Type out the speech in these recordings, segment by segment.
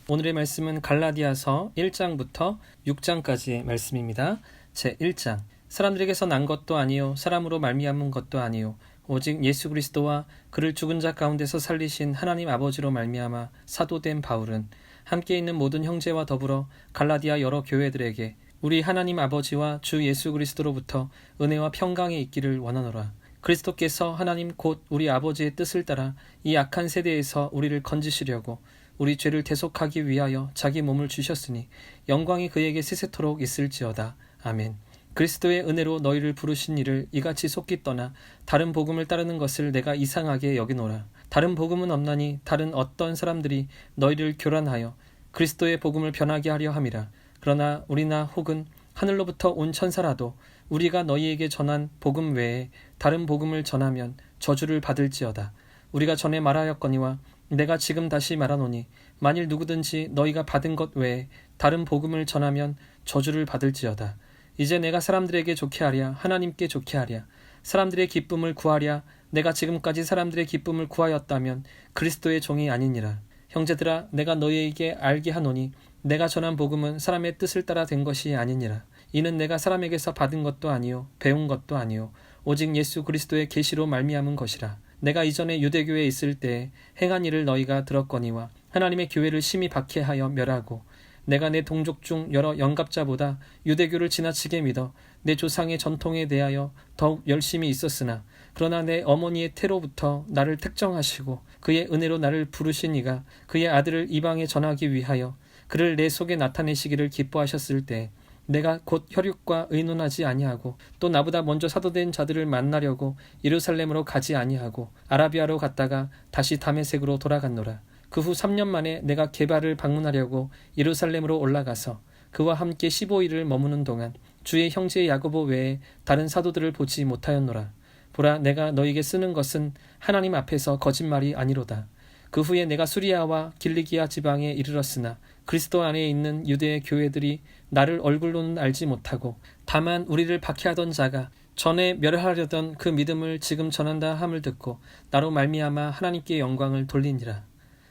오늘의 말씀은 갈라디아서 1장부터 6장까지의 말씀입니다. 제1장 사람들에게서 난 것도 아니요 사람으로 말미암은 것도 아니요 오직 예수 그리스도와 그를 죽은 자 가운데서 살리신 하나님 아버지로 말미암아 사도된 바울은 함께 있는 모든 형제와 더불어 갈라디아 여러 교회들에게 우리 하나님 아버지와 주 예수 그리스도로부터 은혜와 평강이 있기를 원하노라. 그리스도께서 하나님 곧 우리 아버지의 뜻을 따라 이 악한 세대에서 우리를 건지시려고 우리 죄를 대속하기 위하여 자기 몸을 주셨으니 영광이 그에게 세세토록 있을지어다. 아멘. 그리스도의 은혜로 너희를 부르신 이를 이같이 속기 떠나 다른 복음을 따르는 것을 내가 이상하게 여기노라. 다른 복음은 없나니 다른 어떤 사람들이 너희를 교란하여 그리스도의 복음을 변하게 하려 함이라. 그러나 우리나 혹은 하늘로부터 온 천사라도 우리가 너희에게 전한 복음 외에 다른 복음을 전하면 저주를 받을지어다. 우리가 전에 말하였거니와 내가 지금 다시 말하노니 만일 누구든지 너희가 받은 것 외에 다른 복음을 전하면 저주를 받을지어다. 이제 내가 사람들에게 좋게 하랴 하나님께 좋게 하랴 사람들의 기쁨을 구하랴 내가 지금까지 사람들의 기쁨을 구하였다면 그리스도의 종이 아니니라. 형제들아 내가 너희에게 알게 하노니 내가 전한 복음은 사람의 뜻을 따라 된 것이 아니니라. 이는 내가 사람에게서 받은 것도 아니요 배운 것도 아니요 오직 예수 그리스도의 계시로 말미암은 것이라. 내가 이전에 유대교에 있을 때에 행한 일을 너희가 들었거니와 하나님의 교회를 심히 박해하여 멸하고 내가 내 동족 중 여러 영갑자보다 유대교를 지나치게 믿어 내 조상의 전통에 대하여 더욱 열심히 있었으나 그러나 내 어머니의 태로부터 나를 택정하시고 그의 은혜로 나를 부르신 이가 그의 아들을 이방에 전하기 위하여 그를 내 속에 나타내시기를 기뻐하셨을 때 내가 곧 혈육과 의논하지 아니하고 또 나보다 먼저 사도된 자들을 만나려고 예루살렘으로 가지 아니하고 아라비아로 갔다가 다시 다메섹으로 돌아갔노라. 그 후 3년 만에 내가 게바를 방문하려고 예루살렘으로 올라가서 그와 함께 15일을 머무는 동안 주의 형제 야고보 외에 다른 사도들을 보지 못하였노라. 보라 내가 너희에게 쓰는 것은 하나님 앞에서 거짓말이 아니로다. 그 후에 내가 수리아와 길리기아 지방에 이르렀으나 그리스도 안에 있는 유대의 교회들이 나를 얼굴로는 알지 못하고 다만 우리를 박해하던 자가 전에 멸하려던 그 믿음을 지금 전한다 함을 듣고 나로 말미암아 하나님께 영광을 돌리니라.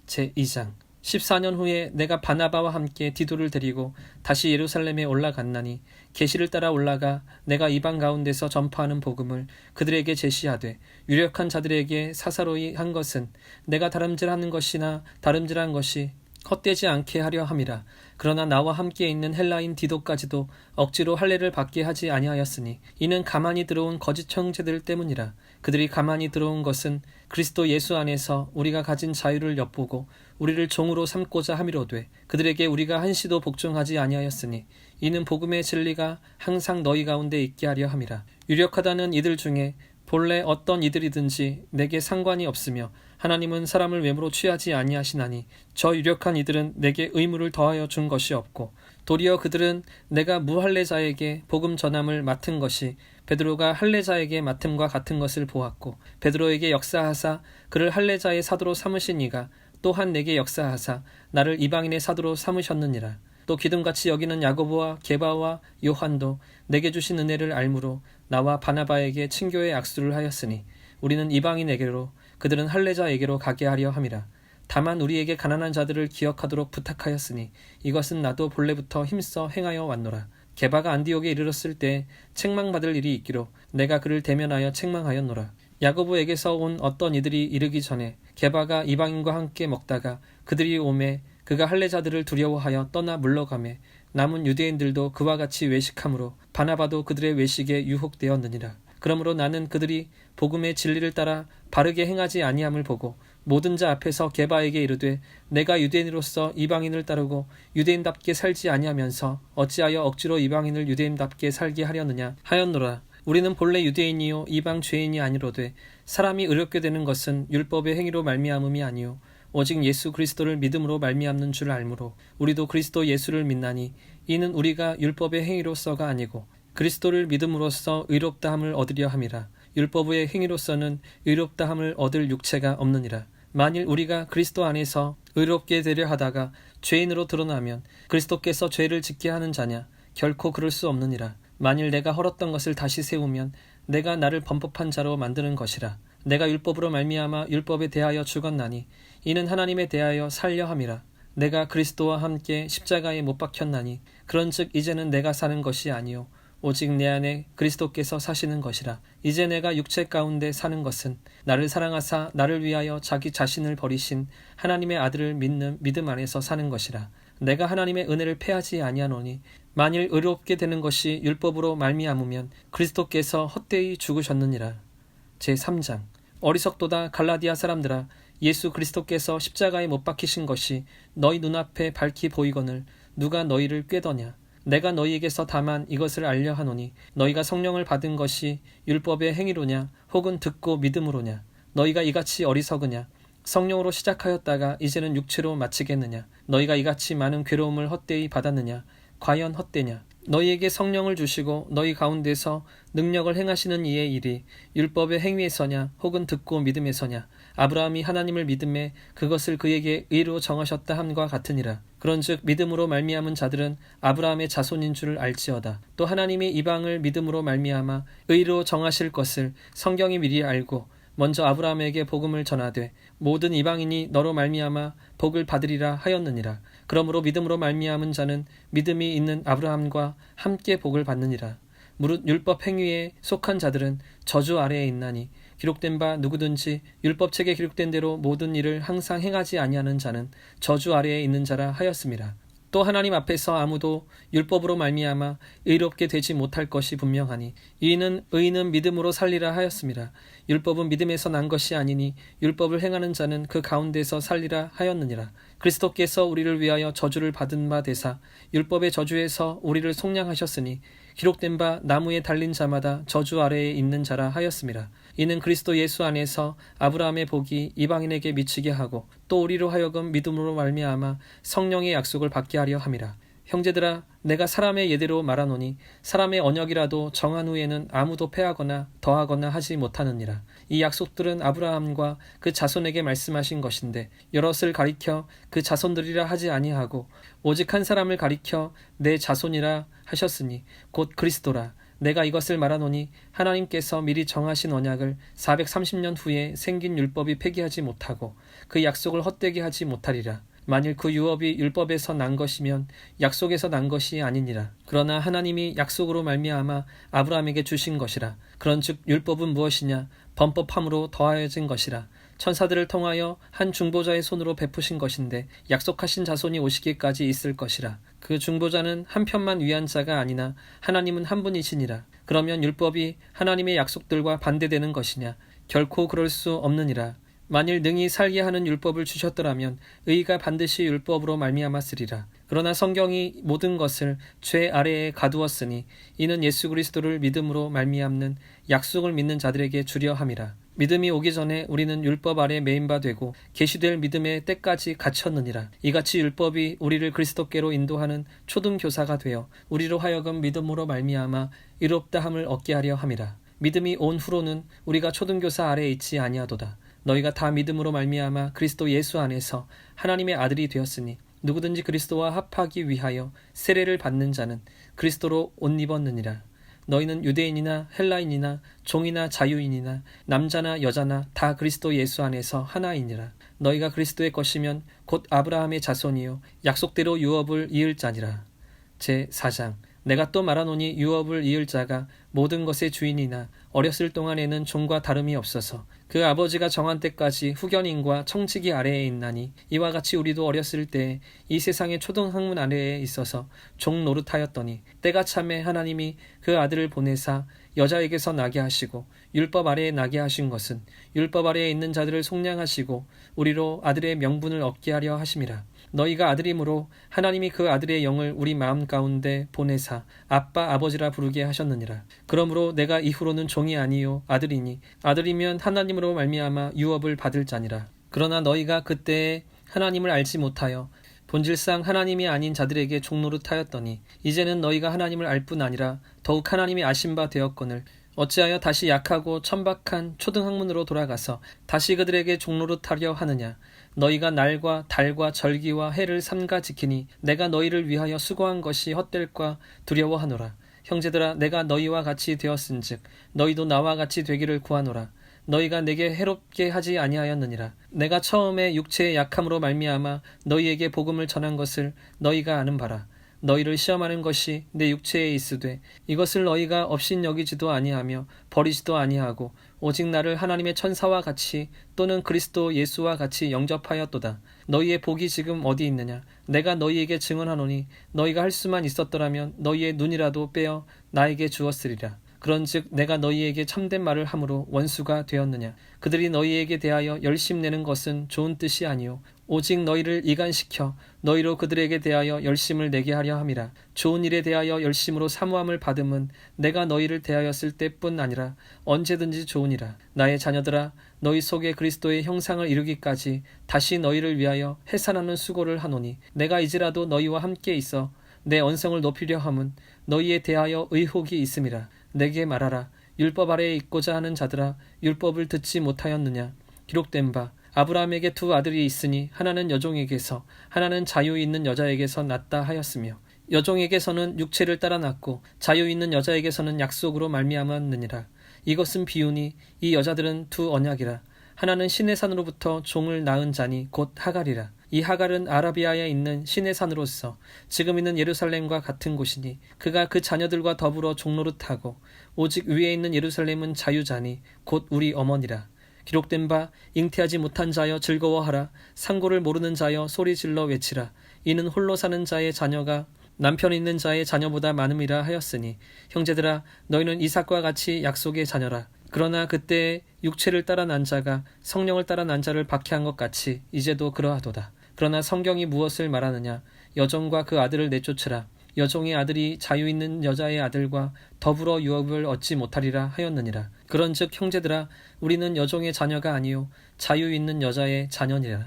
제2장 14년 후에 내가 바나바와 함께 디도를 데리고 다시 예루살렘에 올라갔나니 계시를 따라 올라가 내가 이방 가운데서 전파하는 복음을 그들에게 제시하되 유력한 자들에게 사사로이 한 것은 내가 다름질하는 것이나 다름질한 것이 헛되지 않게 하려 함이라. 그러나 나와 함께 있는 헬라인 디도까지도 억지로 할례를 받게 하지 아니하였으니 이는 가만히 들어온 거짓 형제들 때문이라. 그들이 가만히 들어온 것은 그리스도 예수 안에서 우리가 가진 자유를 엿보고 우리를 종으로 삼고자 함이로되 그들에게 우리가 한시도 복종하지 아니하였으니 이는 복음의 진리가 항상 너희 가운데 있게 하려 함이라. 유력하다는 이들 중에 본래 어떤 이들이든지 내게 상관이 없으며 하나님은 사람을 외모로 취하지 아니하시나니 저 유력한 이들은 내게 의무를 더하여 준 것이 없고 도리어 그들은 내가 무할례자에게 복음 전함을 맡은 것이 베드로가 할례자에게 맡음과 같은 것을 보았고 베드로에게 역사하사 그를 할례자의 사도로 삼으신 이가 또한 내게 역사하사 나를 이방인의 사도로 삼으셨느니라. 또 기둥같이 여기는 야고보와 게바와 요한도 내게 주신 은혜를 알므로 나와 바나바에게 친교의 악수를 하였으니 우리는 이방인에게로 그들은 할례자에게로 가게 하려 함이라. 다만 우리에게 가난한 자들을 기억하도록 부탁하였으니 이것은 나도 본래부터 힘써 행하여 왔노라. 게바가 안디옥에 이르렀을 때 책망받을 일이 있기로 내가 그를 대면하여 책망하였노라. 야고보에게서 온 어떤 이들이 이르기 전에 게바가 이방인과 함께 먹다가 그들이 오매 그가 할례자들을 두려워하여 떠나 물러가매 남은 유대인들도 그와 같이 외식함으로 바나바도 그들의 외식에 유혹되었느니라. 그러므로 나는 그들이 복음의 진리를 따라 바르게 행하지 아니함을 보고 모든 자 앞에서 게바에게 이르되 내가 유대인으로서 이방인을 따르고 유대인답게 살지 아니하면서 어찌하여 억지로 이방인을 유대인답게 살게 하려느냐 하였노라. 우리는 본래 유대인이요 이방 죄인이 아니로되 사람이 의롭게 되는 것은 율법의 행위로 말미암음이 아니요 오직 예수 그리스도를 믿음으로 말미암는 줄 알므로 우리도 그리스도 예수를 믿나니 이는 우리가 율법의 행위로서가 아니고 그리스도를 믿음으로써 의롭다함을 얻으려 함이라. 율법의 행위로서는 의롭다함을 얻을 육체가 없느니라. 만일 우리가 그리스도 안에서 의롭게 되려 하다가 죄인으로 드러나면 그리스도께서 죄를 짓게 하는 자냐? 결코 그럴 수 없느니라. 만일 내가 헐었던 것을 다시 세우면 내가 나를 범법한 자로 만드는 것이라. 내가 율법으로 말미암아 율법에 대하여 죽었나니 이는 하나님에 대하여 살려 함이라. 내가 그리스도와 함께 십자가에 못 박혔나니 그런즉 이제는 내가 사는 것이 아니요 오직 내 안에 그리스도께서 사시는 것이라. 이제 내가 육체 가운데 사는 것은 나를 사랑하사 나를 위하여 자기 자신을 버리신 하나님의 아들을 믿는 믿음 안에서 사는 것이라. 내가 하나님의 은혜를 패하지 아니하노니 만일 의롭게 되는 것이 율법으로 말미암으면 그리스도께서 헛되이 죽으셨느니라. 제3장 어리석도다 갈라디아 사람들아, 예수 그리스도께서 십자가에 못 박히신 것이 너희 눈앞에 밝히 보이거늘 누가 너희를 꾀더냐. 내가 너희에게서 다만 이것을 알려 하노니 너희가 성령을 받은 것이 율법의 행위로냐 혹은 듣고 믿음으로냐. 너희가 이같이 어리석으냐. 성령으로 시작하였다가 이제는 육체로 마치겠느냐. 너희가 이같이 많은 괴로움을 헛되이 받았느냐. 과연 헛되냐. 너희에게 성령을 주시고 너희 가운데서 능력을 행하시는 이의 일이 율법의 행위에서냐 혹은 듣고 믿음에서냐. 아브라함이 하나님을 믿음에 그것을 그에게 의로 정하셨다 함과 같으니라. 그런즉 믿음으로 말미암은 자들은 아브라함의 자손인 줄을 알지어다. 또 하나님이 이방을 믿음으로 말미암아 의로 정하실 것을 성경이 미리 알고 먼저 아브라함에게 복음을 전하되 모든 이방인이 너로 말미암아 복을 받으리라 하였느니라. 그러므로 믿음으로 말미암은 자는 믿음이 있는 아브라함과 함께 복을 받느니라. 무릇 율법 행위에 속한 자들은 저주 아래에 있나니 기록된 바 누구든지 율법책에 기록된 대로 모든 일을 항상 행하지 아니하는 자는 저주 아래에 있는 자라 하였음이라. 또 하나님 앞에서 아무도 율법으로 말미암아 의롭게 되지 못할 것이 분명하니 이는 의인은 믿음으로 살리라 하였음이라. 율법은 믿음에서 난 것이 아니니 율법을 행하는 자는 그 가운데서 살리라 하였느니라. 그리스도께서 우리를 위하여 저주를 받은 바 되사 율법의 저주에서 우리를 속량하셨으니 기록된 바 나무에 달린 자마다 저주 아래에 있는 자라 하였음이라. 이는 그리스도 예수 안에서 아브라함의 복이 이방인에게 미치게 하고 또 우리로 하여금 믿음으로 말미암아 성령의 약속을 받게 하려 함이라. 형제들아, 내가 사람의 예대로 말하노니 사람의 언약이라도 정한 후에는 아무도 패하거나 더하거나 하지 못하느니라. 이 약속들은 아브라함과 그 자손에게 말씀하신 것인데 여럿을 가리켜 그 자손들이라 하지 아니하고 오직 한 사람을 가리켜 내 자손이라 하셨으니 곧 그리스도라. 내가 이것을 말하노니 하나님께서 미리 정하신 언약을 430년 후에 생긴 율법이 폐기하지 못하고 그 약속을 헛되게 하지 못하리라. 만일 그 유업이 율법에서 난 것이면 약속에서 난 것이 아니니라. 그러나 하나님이 약속으로 말미암아 아브라함에게 주신 것이라. 그런즉 율법은 무엇이냐? 범법함으로 더하여진 것이라. 천사들을 통하여 한 중보자의 손으로 베푸신 것인데 약속하신 자손이 오시기까지 있을 것이라. 그 중보자는 한 편만 위한 자가 아니나 하나님은 한 분이시니라. 그러면 율법이 하나님의 약속들과 반대되는 것이냐? 결코 그럴 수 없느니라. 만일 능히 살게 하는 율법을 주셨더라면 의가 반드시 율법으로 말미암았으리라. 그러나 성경이 모든 것을 죄 아래에 가두었으니 이는 예수 그리스도를 믿음으로 말미암는 약속을 믿는 자들에게 주려 함이라. 믿음이 오기 전에 우리는 율법 아래 매인 바 되고 계시될 믿음의 때까지 갇혔느니라. 이같이 율법이 우리를 그리스도께로 인도하는 초등교사가 되어 우리로 하여금 믿음으로 말미암아 의롭다함을 얻게 하려 함이라. 믿음이 온 후로는 우리가 초등교사 아래에 있지 아니하도다. 너희가 다 믿음으로 말미암아 그리스도 예수 안에서 하나님의 아들이 되었으니 누구든지 그리스도와 합하기 위하여 세례를 받는 자는 그리스도로 옷 입었느니라. 너희는 유대인이나 헬라인이나 종이나 자유인이나 남자나 여자나 다 그리스도 예수 안에서 하나이니라. 너희가 그리스도의 것이면 곧 아브라함의 자손이요 약속대로 유업을 이을 자니라. 제4장 내가 또 말하노니 유업을 이을 자가 모든 것의 주인이나 어렸을 동안에는 종과 다름이 없어서 그 아버지가 정한 때까지 후견인과 청지기 아래에 있나니 이와 같이 우리도 어렸을 때 이 세상의 초등학문 아래에 있어서 종 노릇하였더니 때가 참에 하나님이 그 아들을 보내사 여자에게서 나게 하시고 율법 아래에 나게 하신 것은 율법 아래에 있는 자들을 속량하시고 우리로 아들의 명분을 얻게 하려 하심이라. 너희가 아들이므로 하나님이 그 아들의 영을 우리 마음 가운데 보내사 아빠 아버지라 부르게 하셨느니라. 그러므로 내가 이후로는 종이 아니요 아들이니 아들이면 하나님으로 말미암아 유업을 받을 자니라. 그러나 너희가 그때에 하나님을 알지 못하여 본질상 하나님이 아닌 자들에게 종노릇하였더니 이제는 너희가 하나님을 알 뿐 아니라 더욱 하나님이 아신 바 되었거늘 어찌하여 다시 약하고 천박한 초등학문으로 돌아가서 다시 그들에게 종노릇하려 하느냐. 너희가 날과 달과 절기와 해를 삼가 지키니 내가 너희를 위하여 수고한 것이 헛될까 두려워하노라. 형제들아, 내가 너희와 같이 되었은즉 너희도 나와 같이 되기를 구하노라. 너희가 내게 해롭게 하지 아니하였느니라. 내가 처음에 육체의 약함으로 말미암아 너희에게 복음을 전한 것을 너희가 아는 바라. 너희를 시험하는 것이 내 육체에 있으되 이것을 너희가 업신여기지도 아니하며 버리지도 아니하고 오직 나를 하나님의 천사와 같이 또는 그리스도 예수와 같이 영접하였도다. 너희의 복이 지금 어디 있느냐? 내가 너희에게 증언하노니 너희가 할 수만 있었더라면 너희의 눈이라도 빼어 나에게 주었으리라. 그런즉 내가 너희에게 참된 말을 함으로 원수가 되었느냐? 그들이 너희에게 대하여 열심내는 것은 좋은 뜻이 아니요 오직 너희를 이간시켜 너희로 그들에게 대하여 열심을 내게 하려 함이라. 좋은 일에 대하여 열심으로 사모함을 받음은 내가 너희를 대하였을 때뿐 아니라 언제든지 좋으니라. 나의 자녀들아, 너희 속에 그리스도의 형상을 이루기까지 다시 너희를 위하여 해산하는 수고를 하노니 내가 이제라도 너희와 함께 있어 내 언성을 높이려 함은 너희에 대하여 의혹이 있음이라. 내게 말하라. 율법 아래에 있고자 하는 자들아, 율법을 듣지 못하였느냐? 기록된 바 아브라함에게 두 아들이 있으니 하나는 여종에게서 하나는 자유 있는 여자에게서 낳다 하였으며 여종에게서는 육체를 따라 낳고 자유 있는 여자에게서는 약속으로 말미암았느니라. 이것은 비유니 이 여자들은 두 언약이라. 하나는 시내 산으로부터 종을 낳은 자니 곧 하갈이라. 이 하갈은 아라비아에 있는 시내 산으로서 지금 있는 예루살렘과 같은 곳이니 그가 그 자녀들과 더불어 종노릇하고 오직 위에 있는 예루살렘은 자유자니 곧 우리 어머니라. 기록된 바 잉태하지 못한 자여 즐거워하라. 상고를 모르는 자여 소리질러 외치라. 이는 홀로 사는 자의 자녀가 남편 있는 자의 자녀보다 많음이라 하였으니 형제들아, 너희는 이삭과 같이 약속의 자녀라. 그러나 그때 육체를 따라 난 자가 성령을 따라 난 자를 박해한 것 같이 이제도 그러하도다. 그러나 성경이 무엇을 말하느냐? 여종과 그 아들을 내쫓으라. 여종의 아들이 자유 있는 여자의 아들과 더불어 유업을 얻지 못하리라 하였느니라. 그런즉 형제들아, 우리는 여종의 자녀가 아니요 자유 있는 여자의 자녀니라.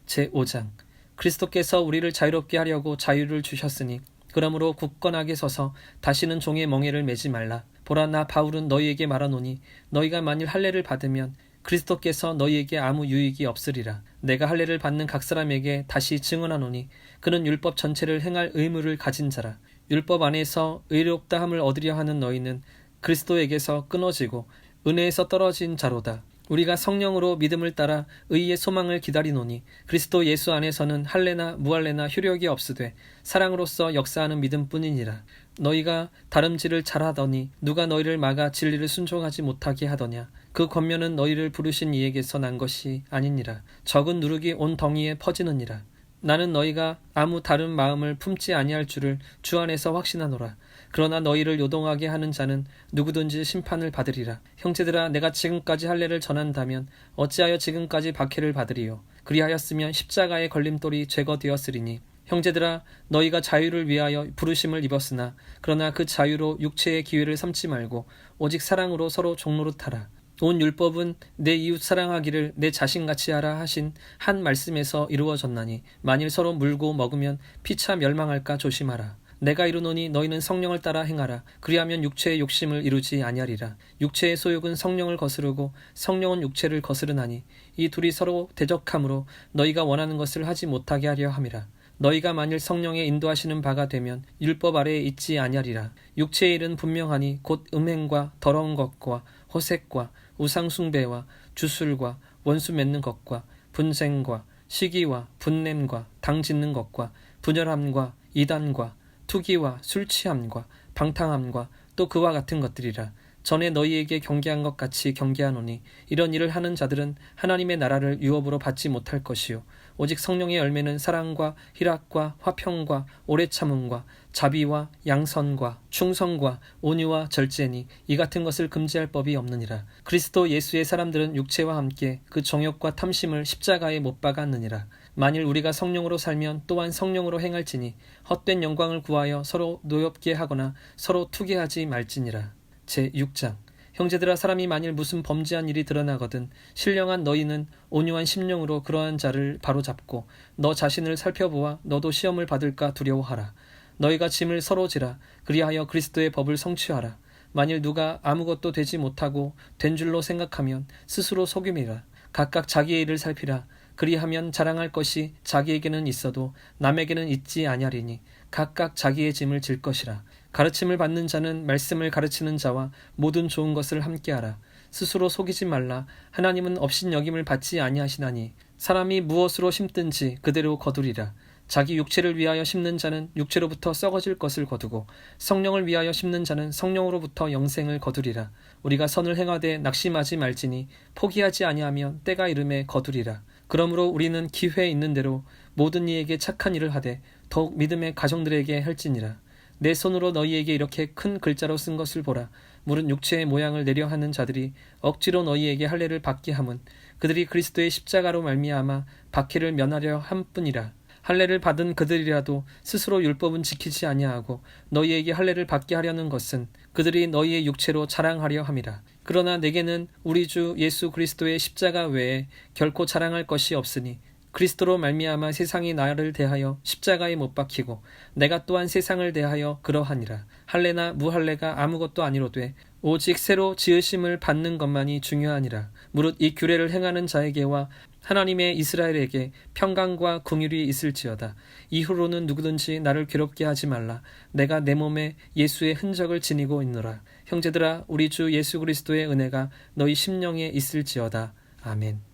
제5장. 그리스도께서 우리를 자유롭게 하려고 자유를 주셨으니 그러므로 굳건하게 서서 다시는 종의 멍에를 매지 말라. 보라, 나 바울은 너희에게 말하노니 너희가 만일 할례를 받으면 그리스도께서 너희에게 아무 유익이 없으리라. 내가 할례를 받는 각 사람에게 다시 증언하노니 그는 율법 전체를 행할 의무를 가진 자라. 율법 안에서 의롭다 함을 얻으려 하는 너희는 그리스도에게서 끊어지고 은혜에서 떨어진 자로다. 우리가 성령으로 믿음을 따라 의의 소망을 기다리노니 그리스도 예수 안에서는 할례나 무할례나 효력이 없으되 사랑으로서 역사하는 믿음뿐이니라. 너희가 다름질을 잘하더니 누가 너희를 막아 진리를 순종하지 못하게 하더냐? 그 권면은 너희를 부르신 이에게서 난 것이 아니니라. 적은 누룩이 온 덩이에 퍼지느니라. 나는 너희가 아무 다른 마음을 품지 아니할 줄을 주 안에서 확신하노라. 그러나 너희를 요동하게 하는 자는 누구든지 심판을 받으리라. 형제들아, 내가 지금까지 할례를 전한다면 어찌하여 지금까지 박해를 받으리요? 그리하였으면 십자가의 걸림돌이 제거되었으리니. 형제들아, 너희가 자유를 위하여 부르심을 입었으나 그러나 그 자유로 육체의 기회를 삼지 말고 오직 사랑으로 서로 종노릇하라. 온 율법은 내 이웃 사랑하기를 내 자신같이 하라 하신 한 말씀에서 이루어졌나니 만일 서로 물고 먹으면 피차 멸망할까 조심하라. 내가 이르노니 너희는 성령을 따라 행하라. 그리하면 육체의 욕심을 이루지 아니하리라. 육체의 소욕은 성령을 거스르고 성령은 육체를 거스르나니 이 둘이 서로 대적하므로 너희가 원하는 것을 하지 못하게 하려 함이라. 너희가 만일 성령의 인도하시는 바가 되면 율법 아래에 있지 아니하리라. 육체의 일은 분명하니 곧 음행과 더러운 것과 호색과 우상숭배와 주술과 원수 맺는 것과 분쟁과 시기와 분냄과 당짓는 것과 분열함과 이단과 투기와 술취함과 방탕함과 또 그와 같은 것들이라. 전에 너희에게 경계한 것 같이 경계하노니 이런 일을 하는 자들은 하나님의 나라를 유업으로 받지 못할 것이요 오직 성령의 열매는 사랑과 희락과 화평과 오래 참음과 자비와 양선과 충성과 온유와 절제니 이 같은 것을 금지할 법이 없느니라. 그리스도 예수의 사람들은 육체와 함께 그 정욕과 탐심을 십자가에 못 박았느니라. 만일 우리가 성령으로 살면 또한 성령으로 행할지니 헛된 영광을 구하여 서로 노엽게 하거나 서로 투기하지 말지니라. 제6장. 형제들아, 사람이 만일 무슨 범죄한 일이 드러나거든 신령한 너희는 온유한 심령으로 그러한 자를 바로잡고 너 자신을 살펴보아 너도 시험을 받을까 두려워하라. 너희가 짐을 서로 지라. 그리하여 그리스도의 법을 성취하라. 만일 누가 아무것도 되지 못하고 된 줄로 생각하면 스스로 속임이라. 각각 자기의 일을 살피라. 그리하면 자랑할 것이 자기에게는 있어도 남에게는 있지 아니하리니 각각 자기의 짐을 질 것이라. 가르침을 받는 자는 말씀을 가르치는 자와 모든 좋은 것을 함께하라. 스스로 속이지 말라. 하나님은 업신여김을 받지 아니하시나니 사람이 무엇으로 심든지 그대로 거두리라. 자기 육체를 위하여 심는 자는 육체로부터 썩어질 것을 거두고 성령을 위하여 심는 자는 성령으로부터 영생을 거두리라. 우리가 선을 행하되 낙심하지 말지니 포기하지 아니하면 때가 이름에 거두리라. 그러므로 우리는 기회 있는 대로 모든 이에게 착한 일을 하되 더욱 믿음의 가정들에게 할지니라. 내 손으로 너희에게 이렇게 큰 글자로 쓴 것을 보라. 무릇 육체의 모양을 내려 하는 자들이 억지로 너희에게 할례를 받게 함은 그들이 그리스도의 십자가로 말미암아 박해를 면하려 함뿐이라. 할례를 받은 그들이라도 스스로 율법은 지키지 아니하고 너희에게 할례를 받게 하려는 것은 그들이 너희의 육체로 자랑하려 함이라. 그러나 내게는 우리 주 예수 그리스도의 십자가 외에 결코 자랑할 것이 없으니 그리스도로 말미암아 세상이 나를 대하여 십자가에 못 박히고 내가 또한 세상을 대하여 그러하니라. 할례나 무할례가 아무것도 아니로되 오직 새로 지으심을 받는 것만이 중요하니라. 무릇 이 규례를 행하는 자에게와 하나님의 이스라엘에게 평강과 긍휼이 있을지어다. 이후로는 누구든지 나를 괴롭게 하지 말라. 내가 내 몸에 예수의 흔적을 지니고 있노라. 형제들아, 우리 주 예수 그리스도의 은혜가 너희 심령에 있을지어다. 아멘.